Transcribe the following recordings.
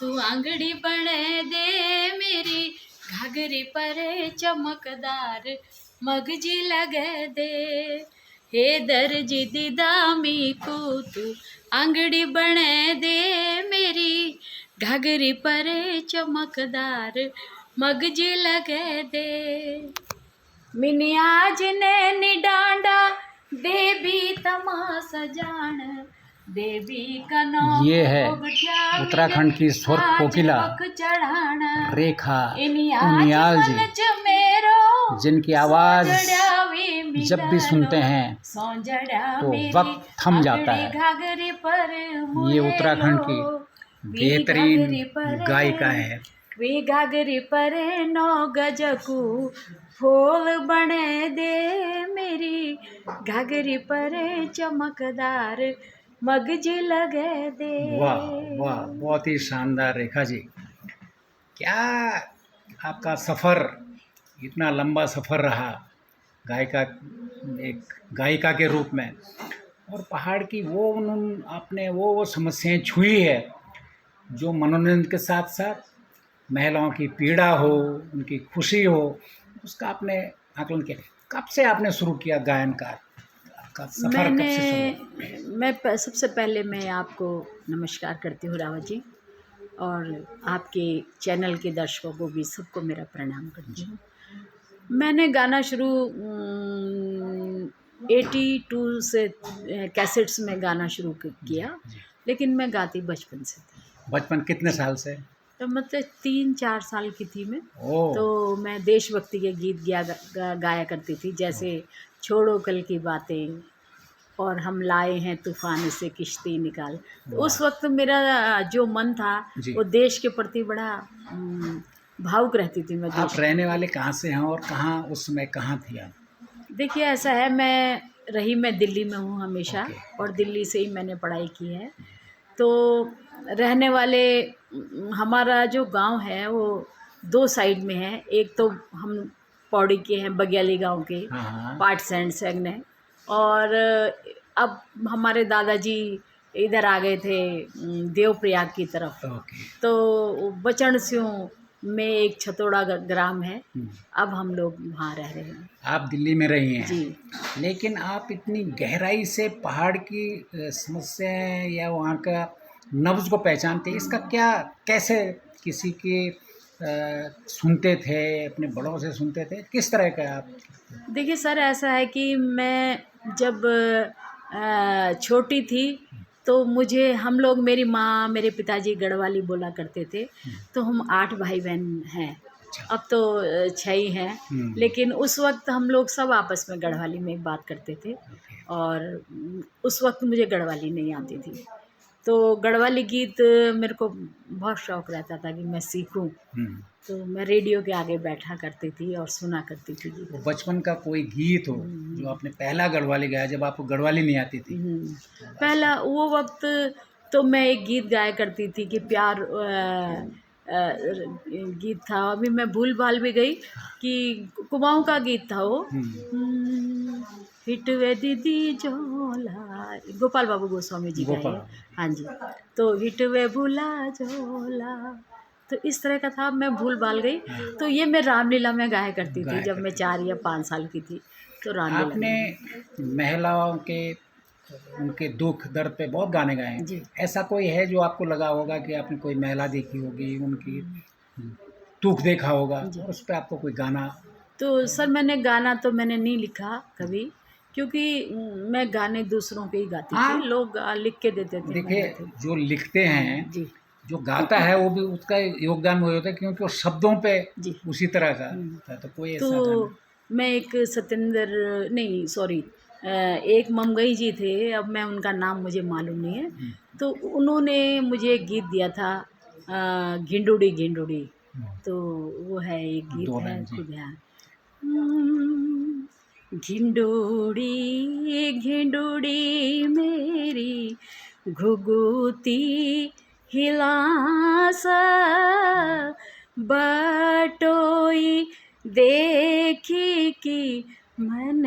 तू आंगड़ी बने दे मेरी, घाघरी पर चमकदार मगजी लगे दे। हे दर्जी दीदामी को तू आंगड़ी बने दे मेरी, घाघरी पर चमकदार मगजी लगे दे। मिनी आज ने डांडा देवी तमाशा जान, देवी का नाम ये है उत्तराखंड की स्वर कोकिला रेखा उनियाल जी, जिनकी आवाज़ जब भी सुनते हैं तो वक्त थम जाता है। ये उत्तराखंड की बेहतरीन गायिका है। वी घाघरी पर 9 गजकू फूल बने दे मेरी, घाघरी पर चमकदार मगजी लगे दे। वाह वाह, बहुत ही शानदार रेखा जी। क्या आपका सफ़र, इतना लंबा सफ़र रहा एक गायिका के रूप में, और पहाड़ की वो आपने वो समस्याएं छुई है जो मनोरंजन के साथ साथ महिलाओं की पीड़ा हो, उनकी खुशी हो, उसका आपने आकलन किया। कब से आपने शुरू किया गायन का, आपका सफ़र कब से शुरू? सबसे पहले मैं आपको नमस्कार करती हूँ रावत जी, और आपके चैनल के दर्शकों को भी सबको मेरा प्रणाम करती हूँ। मैंने गाना शुरू 82 से कैसेट्स में गाना शुरू किया, लेकिन मैं गाती बचपन से थी। बचपन कितने साल से? तो मतलब 3-4 साल की थी मैं। तो मैं देशभक्ति के गीत गाया करती थी, जैसे छोड़ो कल की बातें और हम लाए हैं तूफान से किश्ती निकाल। तो उस वक्त मेरा जो मन था वो देश के प्रति बड़ा भावुक रहती थी मैं। आप रहने वाले कहाँ से हैं और कहाँ उस समय कहाँ थी आप? देखिए ऐसा है, मैं दिल्ली में हूँ हमेशा, और दिल्ली से ही मैंने पढ़ाई की है। तो रहने वाले हमारा जो गांव है वो 2 साइड में है। एक तो हम पौड़ी के हैं, बग्याली गांव के, पार्ट्स एंड सेगने, और अब हमारे दादाजी इधर आ गए थे देवप्रयाग की तरफ। तो बचनस्यों में एक छतोड़ा ग्राम है, अब हम लोग वहाँ रह रहे हैं। आप दिल्ली में रही हैं जी, लेकिन आप इतनी गहराई से पहाड़ की समस्याएं या वहाँ का नब्ज़ को पहचानते हैं, इसका क्या, कैसे किसी के सुनते थे, अपने बड़ों से सुनते थे, किस तरह का आप? देखिए सर, ऐसा है कि मैं जब छोटी थी तो हम लोग, मेरी माँ मेरे पिताजी गढ़वाली बोला करते थे। तो हम 8 भाई बहन हैं, अब तो 6 ही हैं, लेकिन उस वक्त हम लोग सब आपस में गढ़वाली में बात करते थे, और उस वक्त मुझे गढ़वाली नहीं आती थी। तो गढ़वाली गीत मेरे को बहुत शौक़ रहता था कि मैं सीखूं। तो मैं रेडियो के आगे बैठा करती थी और सुना करती थी गीत। बचपन का कोई गीत हो जो आपने पहला गढ़वाली गाया जब आपको गढ़वाली नहीं आती थी? पहला वो वक्त तो मैं एक गीत गाया करती थी कि प्यार गीत था, अभी मैं भूल भाल भी गई कि कुमाऊँ का गीत था वो। हिटवे दीदी झोला, गोपाल बाबू गोस्वामी जी का है। हाँ जी, तो हिटवे भूला झोला, तो इस तरह का था, मैं भूल भाल गई। तो ये मैं रामलीला में गाया करती थी जब मैं 4 या 5 साल की थी। तो रामलीला आपने महिलाओं के उनके दुख दर्द पे बहुत गाने गाए हैं, ऐसा कोई है जो आपको लगा होगा कि आपने कोई महिला देखी होगी, उनकी दुख देखा होगा और उस पर आपको कोई गाना? तो सर मैंने मैंने नहीं लिखा कभी, क्योंकि मैं गाने दूसरों के ही गाती थी, लोग लिख के देते थे। देखिए जो लिखते हैं जी, जो गाता है वो भी उसका योगदान वो होता है, क्योंकि वो शब्दों पे उसी तरह का। तो कोई ऐसा गाना? मैं एक एक ममगई जी थे, अब मैं उनका नाम मुझे मालूम नहीं है, तो उन्होंने मुझे एक गीत दिया था, घिंडुड़ी घिंडुड़ी। तो वो है एक गीत है, खुद है, घिंडुड़ी घिंडुड़ी मेरी घुघुती हिलासा, बटोई देखी कि मन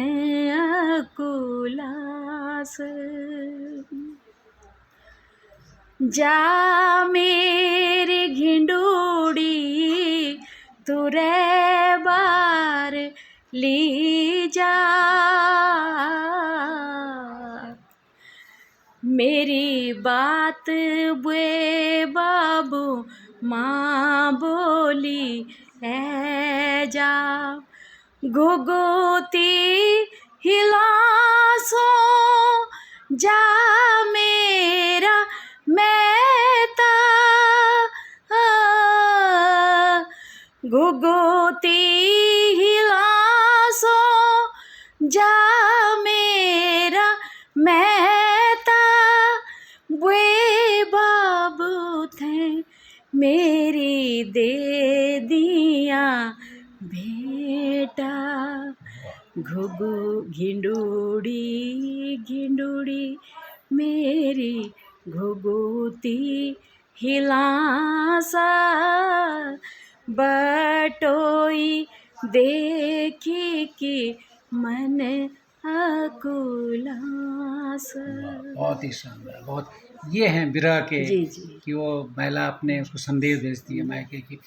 अकुलास, जा मेरी ली जा, मेरी बात बुए बाबू माँ बोली है जा, घुघुती हिला सो जा मेरा मैता, घुघुती हिला सो जा मेरा मैता, बुए बाबू थे मेरी दे दिया बेटा, घुघु घिंडूड़ी घिंडूड़ी मेरी घुघुती हिलासा, बटोई देखी कि मन अकुलास। बहुत ही शानदार, बहुत। ये हैं विरह के, जी जी। कि वो महिला अपने उसको संदेश भेजती है मायके की।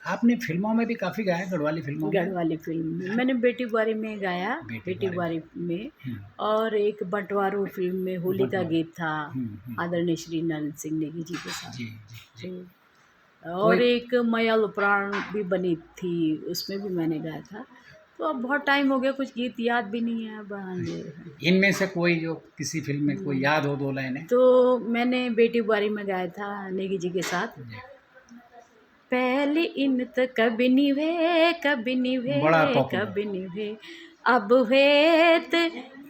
आपने फिल्मों में भी काफ़ी गाया, गढ़वाली फिल्मों में? गढ़वाली फिल्म में मैंने बेटी बारी में गाया, बेटी बारी में, और एक बंटवारू फिल्म में होली का गीत था आदरणीय श्री नरेंद्र सिंह नेगी जी के साथ। जी जी। और एक मयल प्राण भी बनी थी, उसमें भी मैंने गाया था। तो अब बहुत टाइम हो गया, कुछ गीत याद भी नहीं है अब। हाँ जी। इनमें से कोई जो किसी फिल्म में कोई याद हो, दो लाइनें? तो मैंने बेटी बारी में गाया था नेगी जी के साथ, पहले इन त कभी निभे कभी निभे बड़ा पॉपुलर। कभी निभे, अब वेत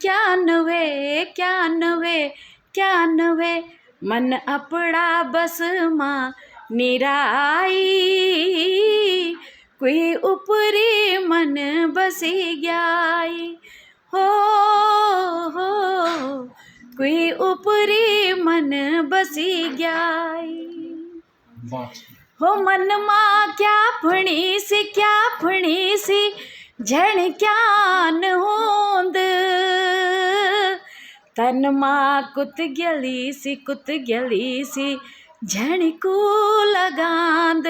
क्या नवे क्या नवे क्या नवे, मन अपड़ा बस माँ निराई, कोई ऊपरी मन बसी गयाई, हो कोई ऊपरी मन बसी गयाई, हो मन माँ क्या फणी सी झण क्यान होंद, तन माँ कुत गली सी झण को लगांद,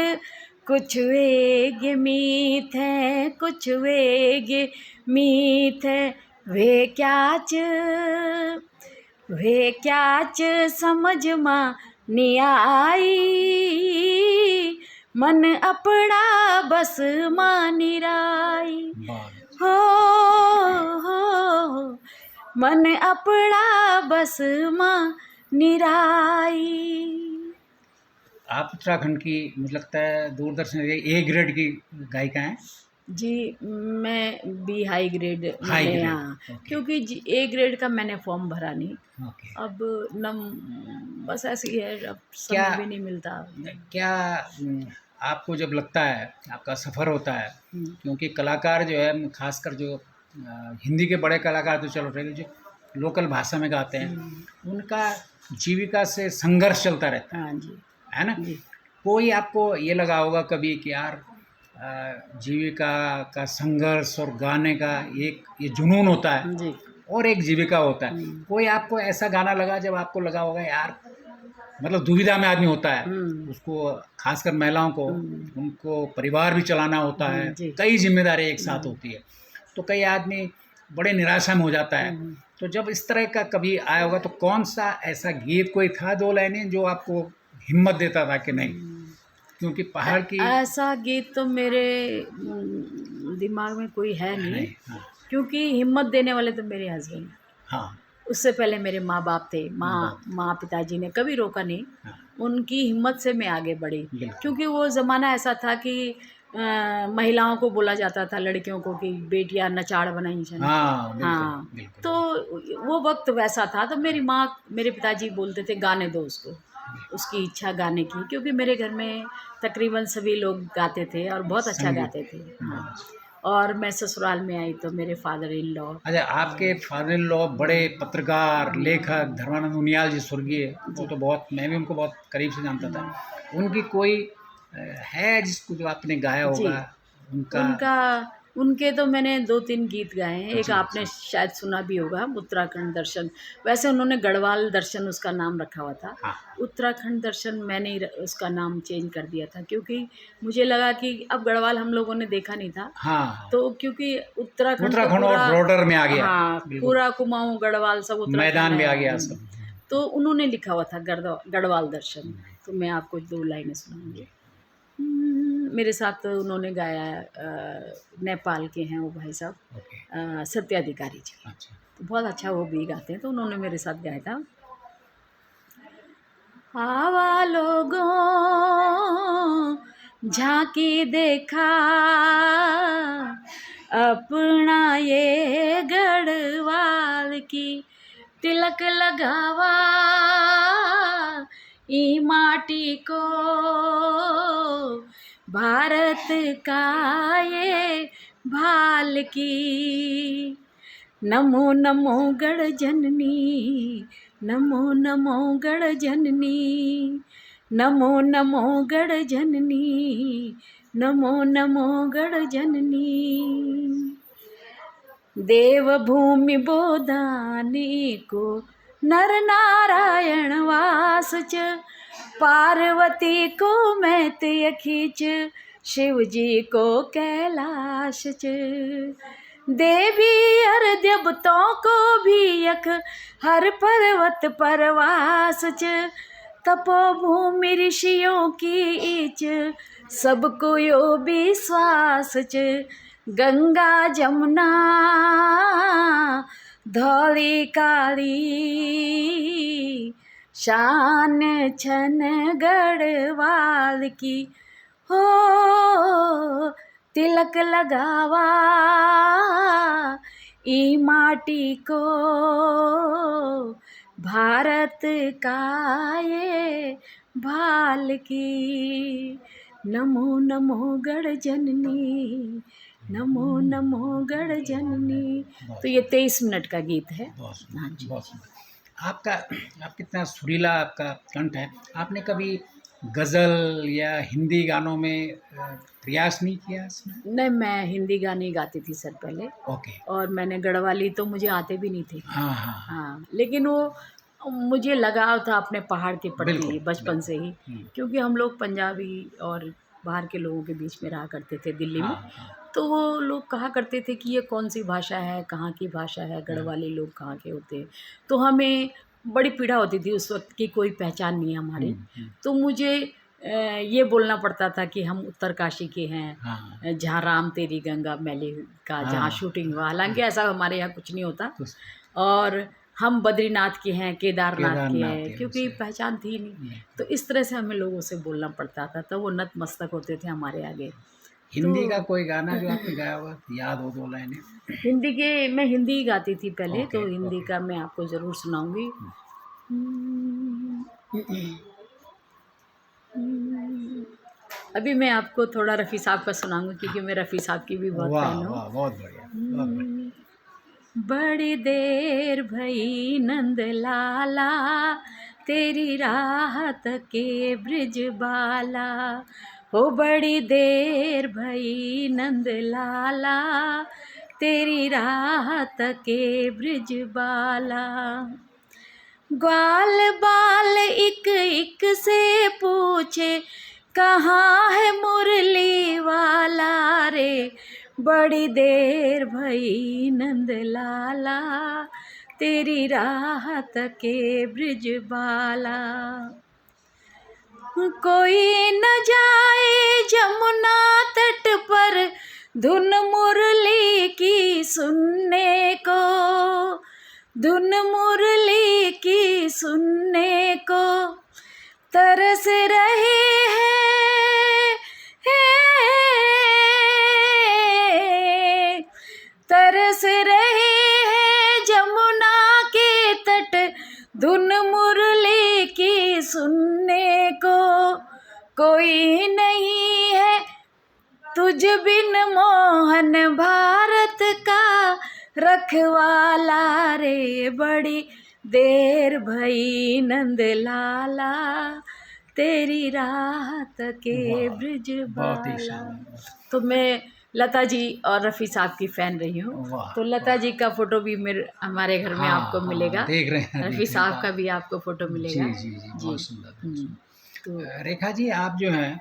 कुछ वेग मीत है कुछ वेग मीत है, वे क्याच समझ माँ नी आई, मन अपना बस माँ निराई, हो मन अपना बस माँ निराई। आप उत्तराखंड की, मुझे लगता है दूरदर्शन ए ग्रेड की गायिका हैं। जी, मैं बी हाई ग्रेड हाई मैंने ग्रेड, यहाँ, ओके। क्योंकि ए ग्रेड का मैंने फॉर्म भरा नहीं, ओके। अब बस ऐसी है, अब क्या समय भी नहीं मिलता। क्या आपको जब लगता है, आपका सफ़र होता है, क्योंकि कलाकार जो है, खासकर जो हिंदी के बड़े कलाकार तो चलो रहे, जो लोकल भाषा में गाते हैं, उनका जीविका से संघर्ष चलता रहता है। हाँ जी। है ना? जी। कोई आपको ये लगा होगा कभी कि यार जीविका का संघर्ष और गाने का एक ये जुनून होता है जी। और एक जीविका होता है, कोई आपको ऐसा गाना लगा जब आपको लगा होगा यार, मतलब दुविधा में आदमी होता है, उसको खासकर महिलाओं को, उनको परिवार भी चलाना होता है, कई जिम्मेदारी एक साथ होती है, तो कई आदमी बड़े निराशा में हो जाता है, तो जब इस तरह का कभी आया होगा तो कौन सा ऐसा गीत कोई था, दो लाइनें, जो आपको हिम्मत देता था कि नहीं? क्योंकि पहाड़ की ऐसा गीत तो मेरे दिमाग में कोई है नहीं। हाँ। क्योंकि हिम्मत देने वाले तो मेरे हस्बैंड, हाँ, उससे पहले मेरे माँ बाप थे। माँ पिताजी ने कभी रोका नहीं, हाँ। उनकी हिम्मत से मैं आगे बढ़ी, बिल्कुल। क्योंकि वो ज़माना ऐसा था कि महिलाओं को बोला जाता था, लड़कियों को, कि बेटियां नचाड़ बनाई जाए। हाँ, बिल्कुल, हाँ, बिल्कुल। तो वो वक्त वैसा था, तो मेरी माँ मेरे पिताजी बोलते थे गाने दो उसको, उसकी इच्छा गाने की, क्योंकि मेरे घर में तकरीबन सभी लोग गाते थे और बहुत अच्छा गाते थे। हाँ, और मैं ससुराल में आई तो मेरे फादर इन लॉ, अच्छा, आपके फादर इन लॉ बड़े पत्रकार, लेखक धर्मानंद उनियाल जी, स्वर्गीय, वो तो बहुत, मैं भी उनको बहुत करीब से जानता था, उनकी कोई है जिसको जो आपने गाया होगा? उनके तो मैंने 2-3 गीत गाए हैं। एक जी, आपने शायद सुना भी होगा, उत्तराखंड दर्शन। वैसे उन्होंने गढ़वाल दर्शन उसका नाम रखा हुआ था। हाँ, उत्तराखंड दर्शन मैंने ही उसका नाम चेंज कर दिया था, क्योंकि मुझे लगा कि अब गढ़वाल हम लोगों ने देखा नहीं था। हाँ, हाँ। तो क्योंकि उत्तराखंड तो उत्तराखंड और पूरा, बॉर्डर में आ गया, हाँ, बिल्कुल, पूरा कुमाऊँ, गढ़वाल सब उत्तराखंड मैदान में है। आ गया सब। तो उन्होंने लिखा हुआ था गढ़वाल दर्शन। हुँ, तो मैं आपको 2 लाइनें सुनाऊँगी। जी, मेरे साथ उन्होंने गाया है, नेपाल के हैं वो भाई साहब, ओके, सत्याधिकारी जी। अच्छा। तो बहुत अच्छा वो भी गाते हैं, तो उन्होंने मेरे साथ गाया था। आवा लोगों झांकी देखा अपना ये गढ़वाल की, तिलक लगावा ई माटी को, भारत का ये भाल की। नमो नमो गढ़ जननी, नमो नमो गढ़ जननी, नमो नमो गढ़ जननी, नमो नमो गढ़ जननी। देवभूमि बोधानी को नर नारायण वास च, पार्वती को मैत्य खींच, शिव जी को कैलाश च। देवी हर देवताओं को भी यख, हर पर्वत परवास च, तपोभूमि ऋषियों की ईच, सबको यो विश्वास च। गंगा जमुना धौली काली, शान छन गढ़वाल की। हो तिलक लगावा ई माटी को, भारत का ये भाल की। नमो नमो गढ़ जननी, नमो नमो गढ़ जननी। तो ये 23 मिनट का गीत है। बहुत हाँ सुंदर, जी। बहुत सुंदर। आप कितना सुरीला आपका कंठ है। आपने कभी गज़ल या हिंदी गानों में प्रयास नहीं किया इसमें? नहीं, मैं हिंदी गाने गाती थी सर पहले, ओके। और मैंने गढ़वाली तो मुझे आते भी नहीं थे। हाँ, हाँ, हाँ। हाँ, लेकिन वो मुझे लगाव था अपने पहाड़ के प्रति बिल्कुल, बचपन से बिल्कुल। ही, हुँ। क्योंकि हम लोग पंजाबी और बाहर के लोगों के बीच में रहा करते थे दिल्ली में। हाँ, हाँ। तो वो लोग कहा करते थे कि ये कौन सी भाषा है, कहाँ की भाषा है, हाँ। गढ़वाली लोग कहाँ के होते हैं। तो हमें बड़ी पीड़ा होती थी उस वक्त कि कोई पहचान नहीं है हुँ, हमारी। हुँ। तो मुझे ये बोलना पड़ता था कि हम उत्तरकाशी के हैं, हाँ, जहाँ राम तेरी गंगा मैली का जहाँ हाँ, शूटिंग हुआ। हाँ। हालांकि ऐसा हमारे यहाँ कुछ नहीं होता। कुछ और हम बद्रीनाथ के हैं, केदारनाथ के केदारनाथ हैं, है क्योंकि उसे। पहचान थी ही नहीं। नहीं। तो इस तरह से हमें लोगों से बोलना पड़ता था, तो वो नतमस्तक होते थे हमारे आगे। तो हिंदी का कोई गाना जो आपने गाया हो, याद हो 2 लाइनें? हिंदी के, मैं हिंदी ही गाती थी पहले, ओके, तो हिंदी ओके। का मैं आपको ज़रूर सुनाऊंगी। अभी मैं आपको थोड़ा रफ़ी साहब का सुनाऊंगी, क्योंकि मैं रफ़ी साहब की भी बहुत वाह, फ़ैन हूँ। वाह! बहुत बढ़िया, बहुत बढ़िया। बड़ी देर भई नंद लाला, तेरी राहत के ब्रिज बाला। हो बड़ी देर भई नंद लाला, तेरी राहत के ब्रिज बाला। ग्वाल बाल एक एक से पूछे, कहाँ है मुरली वाला रे। बड़ी देर भई नंद लाला, तेरी राहत के ब्रिज बाला। कोई न जाए जमुना तट पर, धुन मुरली की सुनने को, धुन मुरली की सुनने को तरस रहे हैं, तरस रहे हैं जमुना के तट, धुन मुरली की सुनने को। कोई नहीं है तुझ बिन मोहन भारत का रखवाला रे। बड़ी देर भई नंद लाला, तेरी राहत के वाह! ब्रिज बहुत ही बाला। शानदार। तो मैं लता जी और रफ़ी साहब की फ़ैन रही हूँ। वाह, तो लता जी का फ़ोटो भी मेरे हमारे घर में हाँ, आपको हाँ, मिलेगा। देख रहे हैं, रफ़ी देख रहे साहब हैं। का भी आपको फ़ोटो जी, मिलेगा। जी, जी, जी। बहुत सुंदर, बहुत हुँ। तो सुंदर। रेखा जी, आप जो हैं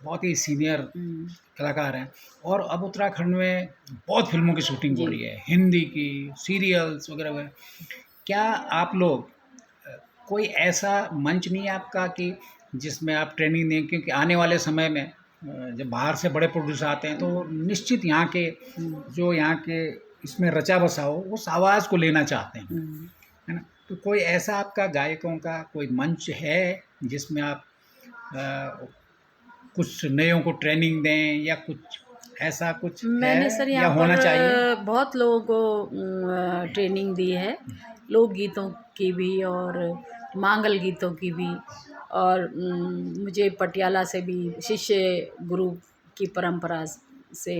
बहुत ही सीनियर हुँ, कलाकार हैं और अब उत्तराखंड में बहुत फ़िल्मों की शूटिंग हो जी। रही है, हिंदी की, सीरियल्स वगैरह-वगैरह। क्या आप लोग अ, कोई ऐसा मंच नहीं है आपका कि जिसमें आप ट्रेनिंग दें? क्योंकि आने वाले समय में जब बाहर से बड़े प्रोड्यूसर आते हैं तो निश्चित यहाँ के हुँ, जो यहाँ के इसमें रचा बसा हो उस आवाज़ को लेना चाहते हैं, हुँ। है ना? तो कोई ऐसा आपका गायकों का कोई मंच है जिसमें आप अ, कुछ नयों को ट्रेनिंग दें या कुछ ऐसा कुछ है मैंने सर या यहाँ पर होना चाहिए? बहुत लोगों को ट्रेनिंग दी है, लोकगीतों की भी और मांगल गीतों की भी। और मुझे पटियाला से भी शिष्य गुरु की परंपरा से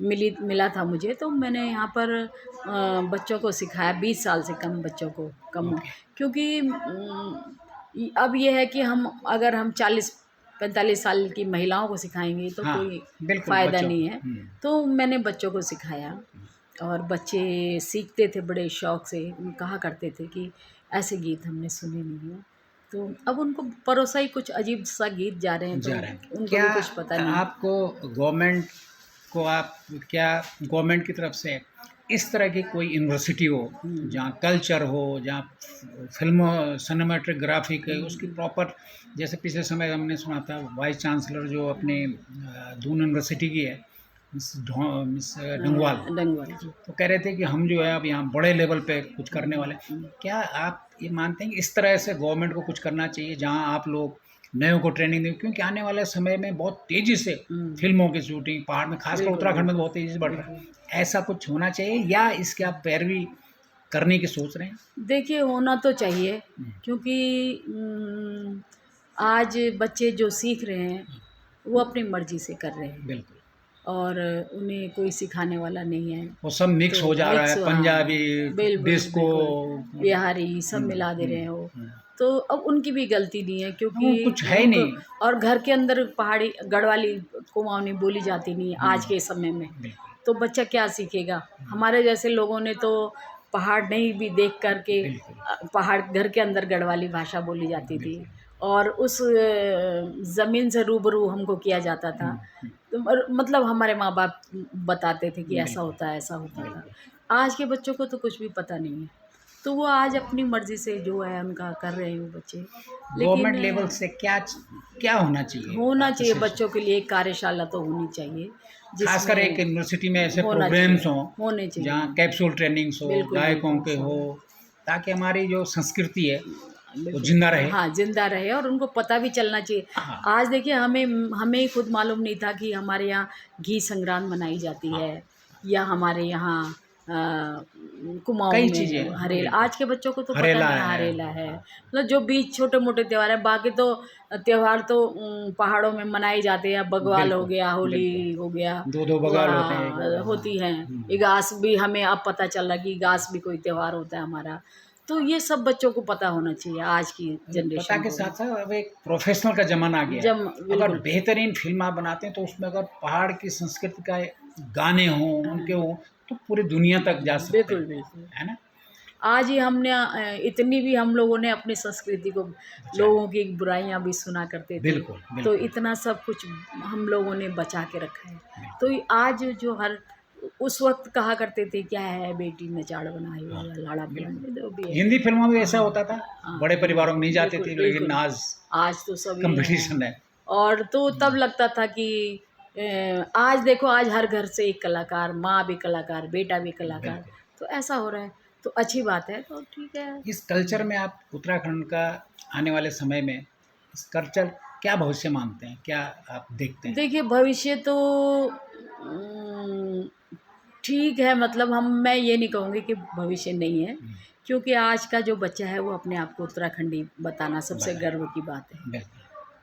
मिला था मुझे, तो मैंने यहाँ पर बच्चों को सिखाया 20 साल से कम बच्चों को, कम। ओके। क्योंकि अब ये है कि अगर हम 40-45 साल की महिलाओं को सिखाएंगे तो हाँ, कोई बिल्कुल फ़ायदा बच्चों नहीं है। हुँ, तो मैंने बच्चों को सिखाया और बच्चे सीखते थे बड़े शौक़ से। वो कहा करते थे कि ऐसे गीत हमने सुने नहीं हैं। तो अब उनको परोसा ही कुछ अजीब सा गीत जा रहे हैं, तो जा रहे हैं। उनको क्या भी कुछ पता नहीं है। आपको गवर्नमेंट को आप क्या गवर्नमेंट की तरफ से इस तरह की कोई यूनिवर्सिटी हो, हुँ, जहाँ कल्चर हो, जहाँ फ़िल्म सिनेमैटोग्राफ़िक है, उसकी हुँ, प्रॉपर जैसे पिछले समय हमने सुना था वाइस चांसलर जो अपने दून यूनिवर्सिटी की है, मिस डंगवाल, डंगवाल जी। तो कह रहे थे कि हम जो है अब यहाँ बड़े लेवल पे कुछ करने हुँ, वाले हैं। हुँ, क्या आप ये मानते हैं कि इस तरह से गवर्नमेंट को कुछ करना चाहिए जहाँ आप लोग नयों को ट्रेनिंग दें? क्योंकि आने वाले समय में बहुत तेज़ी से हुँ। फ़िल्मों की शूटिंग पहाड़ में खासकर बिल्कुल, उत्तराखंड में तो बिल्कुल, बहुत तेज़ी से बढ़ रहा बिल्कुल। है। ऐसा कुछ होना चाहिए या इसकी आप पैरवी करने की सोच रहे हैं? देखिए, होना तो चाहिए, हुँ, क्योंकि आज बच्चे जो सीख रहे हैं, वो अपनी मर्ज़ी से कर रहे हैं बिल्कुल। और उन्हें कोई सिखाने वाला नहीं है। वो सब मिक्स तो हो जा रहा है, मिक्स, हाँ, पंजाबी, बिल्कुल, डिस्को बिल्कुल, बिहारी सब हुँ, मिला दे रहे हुँ, हैं वो। हुँ। तो अब उनकी भी गलती नहीं है, क्योंकि वो कुछ है ही उनको नहीं। और घर के अंदर पहाड़ी गढ़वाली कुमाऊनी बोली जाती नहीं है हुँ, आज के समय में। बिल्कुल, तो बच्चा क्या सीखेगा? हमारे जैसे लोगों ने तो पहाड़ नहीं भी देख कर के बिल्कुल, पहाड़ घर के अंदर गढ़वाली भाषा बोली जाती थी बिल्कुल। और उस ज़मीन से रूबरू हमको किया जाता था। हुँ, हुँ, तो मतलब हमारे माँ-बाप बताते थे कि ऐसा बिल्कुल, होता है, ऐसा होता था। बिल्कुल। आज के बच्चों को तो कुछ भी पता नहीं है। तो वो आज अपनी मर्ज़ी से जो है उनका कर रहे हैं वो बच्चे। लेकिन गवर्नमेंट लेवल से क्या होना चाहिए होना आपके चाहिए, सजेशन? बच्चों के लिए एक कार्यशाला तो होनी चाहिए, खासकर एक जिसमें यूनिवर्सिटी में ऐसे होना प्रोग्राम्स चाहिए, हों होने जहाँ चाहिए। कैप्सूल ट्रेनिंग्स हो, बिल्कुल, गायकों बिल्कुल, के हो, सब ताकि हमारी जो संस्कृति है वो बिल्कुल, जिंदा रहे। हाँ, ज़िंदा रहे और उनको पता भी चलना चाहिए। हाँ, आज देखिए, हमें हमें खुद मालूम नहीं था कि हमारे यहाँ घी संग्रांद मनाई जाती हाँ, है या हमारे यहाँ कुमाऊँ कई चीज़ें में हैं, हरेला। बिल्कुल। आज के बच्चों को तो पता हरेला नहीं है, हरेला है। हाँ, मतलब जो बीच छोटे-मोटे त्योहार हैं, बाकी तो त्योहार तो पहाड़ों में मनाए जाते हैं। बग्वाल हो बिल्कुल, गया, बिल्कुल। होली हो गया, 2-2 बगाल होते हैं, 1 बगाल हाँ। होती हैं। हुँ। इगास भी हमें अब पता चल रहा है कि इगास भी कोई त्योहार होता है हमारा। तो ये सब बच्चों को पता होना चाहिए आज की पता जनरेशन के को। साथ-साथ अब एक प्रोफ़ेशनल का ज़माना आ गया है। अगर बिल्कुल, बेहतरीन फ़िल्म आप बनाते हैं तो उसमें अगर पहाड़ की संस्कृति का गाने हों, उनके हों, तो पूरी दुनिया तक जा सकते बिल्कुल, हैं। बिल्कुल। है ना? आज ही हमने इतनी भी हम लोगों ने अपनी संस्कृति को, बचाएँ। लोगों की बुराइयां भी सुना करते थे, बिल्कुल, तो बिल्कुल, इतना सब कुछ हम लोगों ने बचा के रखा है। तो बिल्कुल। ये आज जो हर उस वक्त कहा करते थे क्या है बेटी नचाड़ बनाई हाँ, हो या लाड़ा बिल्कुल। पढ़ाई, जो भी है। हिंदी फ़िल्मों में भी ऐसा हाँ, होता था, हाँ, बड़े परिवारों में नहीं जाते बिल्कुल, थे लेकिन बिल्कुल। आज आज तो सब ये हैं। कॉम्पिटिशन है। और तो तब जी, लगता था कि आज देखो, आज हर घर से एक कलाकार, माँ भी कलाकार, बेटा भी कलाकार। बिल्कुल। तो ऐसा हो रहा है, तो अच्छी बात है, तो ठीक है। इस कल्चर में आप उत्तराखंड का आने वाले समय में इस कल्चर क्या भविष्य मानते हैं? क्या आप देखते हैं? देखिए, भविष्य तो उम, ठीक है, मतलब मैं ये नहीं कहूँगी कि भविष्य नहीं है, हुँ, क्योंकि आज का जो बच्चा है वो अपने आप को उत्तराखंडी बताना सबसे बताएँ। गर्व की बात है। बिल्कुल।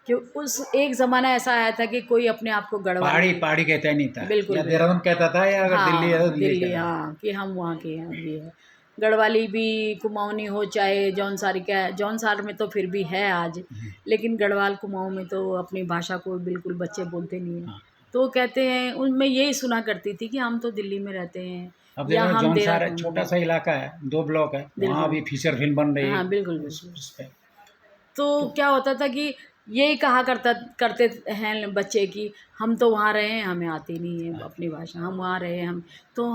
कि उस एक ज़माना ऐसा आया था कि कोई अपने आप को पहाड़ी गढ़वाली, पहाड़ी कहता ही नहीं था, बिल्कुल, या बिल्कुल। देहरादून कहता था या अगर दिल्ली है तो हाँ, दिल्ली दिल्ली, कहता था। हाँ, कि हम वहाँ के हैं, ये है। गढ़वाली भी, कुमाऊनी हो चाहे जौनसारी का, जौनसार में तो फिर भी है आज, हुँ, लेकिन गढ़वाल, कुमाऊँ में तो अपनी भाषा को बिल्कुल बच्चे बोलते नहीं हैं। हाँ, तो कहते हैं, उनमें यही सुना करती थी कि हम तो दिल्ली में रहते हैं अब या देखो हम जौनसार है, देहरादून छोटा में। सा इलाका है, 2 ब्लॉक है, वहाँ बिल्कुल। भी फीचर फिल्म बन रही है हाँ, बिल्कुल, उस बिल्कुल। उस पे। तो क्या होता था कि यही कहा करते हैं बच्चे कि हम तो वहाँ रहे हैं, हमें आती नहीं है अपनी भाषा, हम वहाँ रहे हैं,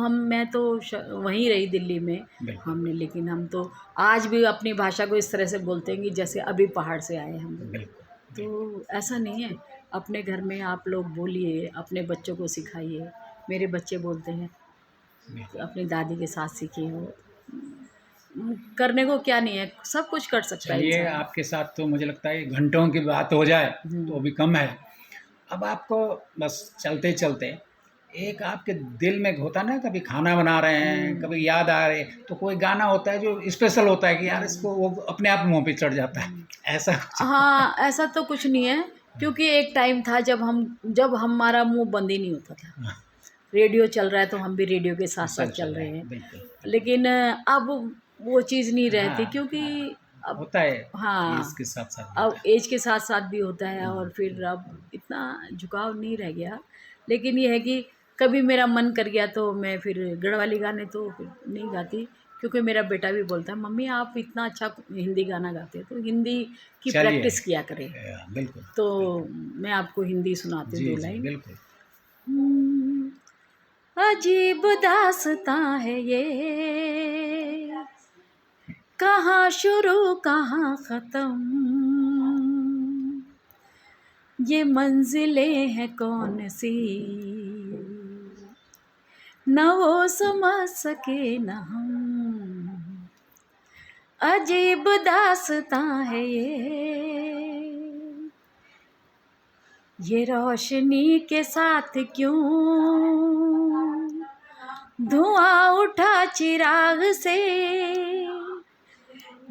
मैं तो वहीं रही दिल्ली में बिल्कुल हमने, लेकिन हम तो आज भी अपनी भाषा को इस तरह से बोलते हैं कि जैसे अभी पहाड़ से आए हम लोग। बिल्कुल तो ऐसा नहीं है, अपने घर में आप लोग बोलिए, अपने बच्चों को सिखाइए। मेरे बच्चे बोलते हैं बिल्कुल। अपनी दादी के साथ सीखे हो। करने को क्या नहीं है, सब कुछ कर सकता है चलिए, इंसान। आपके साथ तो मुझे लगता है घंटों की बात हो जाए तो भी कम है। अब आपको बस चलते चलते एक आपके दिल में होता ना, कभी खाना बना रहे हैं, कभी याद आ रहे, तो कोई गाना होता है जो स्पेशल होता है कि यार इसको वो अपने आप मुंह पे चढ़ जाता है, ऐसा कुछ? हाँ, ऐसा तो कुछ नहीं है, क्योंकि एक टाइम था जब हमारा मुंह बंद ही नहीं होता था। रेडियो चल रहा है तो हम भी रेडियो के साथ साथ सब चल चल रहा रहे है, हैं। बिल्कुल। लेकिन अब वो चीज़ नहीं रहती, हाँ, क्योंकि हाँ, अब, होता है, हाँ, इसके साथ साथ भी अब होता है। एज के साथ साथ भी होता है, और फिर अब इतना झुकाव नहीं रह गया। लेकिन ये है कि कभी मेरा मन कर गया तो मैं फिर गढ़वाली गाने तो फिर नहीं गाती, क्योंकि मेरा बेटा भी बोलता है, मम्मी आप इतना अच्छा हिंदी गाना गाते हो, तो हिंदी की चलिए, प्रैक्टिस किया करें। बिल्कुल, तो बिल्कुल। मैं आपको हिंदी सुनाती हूँ जी, 2 जी, लाइन। बिल्कुल। हम्म, अजीब दास्तां है ये, कहाँ शुरू कहाँ ख़त्म, ये मंजिलें हैं कौन सी, न वो समझ सके न हम। अजीब दास्तां है ये रोशनी के साथ क्यों धुआं उठा चिराग से,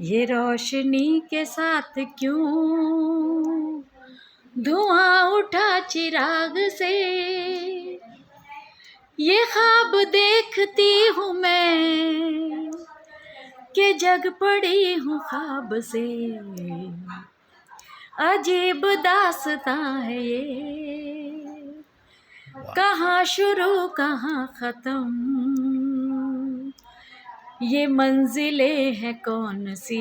ये रोशनी के साथ क्यों धुआं उठा चिराग से, ये ख्वाब देखती हूँ मैं कि जग पड़ी हूँ ख्वाब से, अजीब दास्तां है ये, कहाँ शुरू कहाँ ख़त्म, ये मंजिलें हैं कौन सी,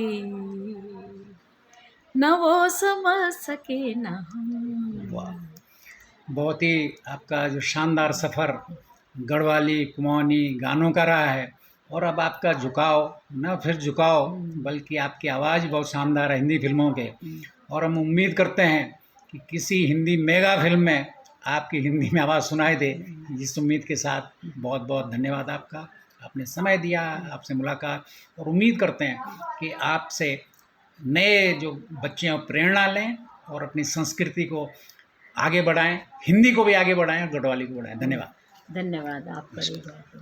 न वो समझ सके न हम। वाह! बहुत ही आपका जो शानदार सफ़र गढ़वाली, कुमाऊनी गानों का रहा है, और अब आपका झुकाव, न फिर झुकाव, बल्कि आपकी आवाज़ बहुत शानदार है हिंदी फ़िल्मों के, और हम उम्मीद करते हैं कि किसी हिंदी मेगा फ़िल्म में आपकी हिंदी में आवाज़ सुनाई दे। इस उम्मीद के साथ बहुत बहुत धन्यवाद आपका, आपने समय दिया, आपसे मुलाकात, और उम्मीद करते हैं कि आपसे नए जो बच्चे हैं वो प्रेरणा लें और अपनी संस्कृति को आगे बढ़ाएं, हिंदी को भी आगे बढ़ाएं और गढ़वाली को बढ़ाएं। धन्यवाद। धन्यवाद, आपका भी नमस्कार। बहुत बहुत।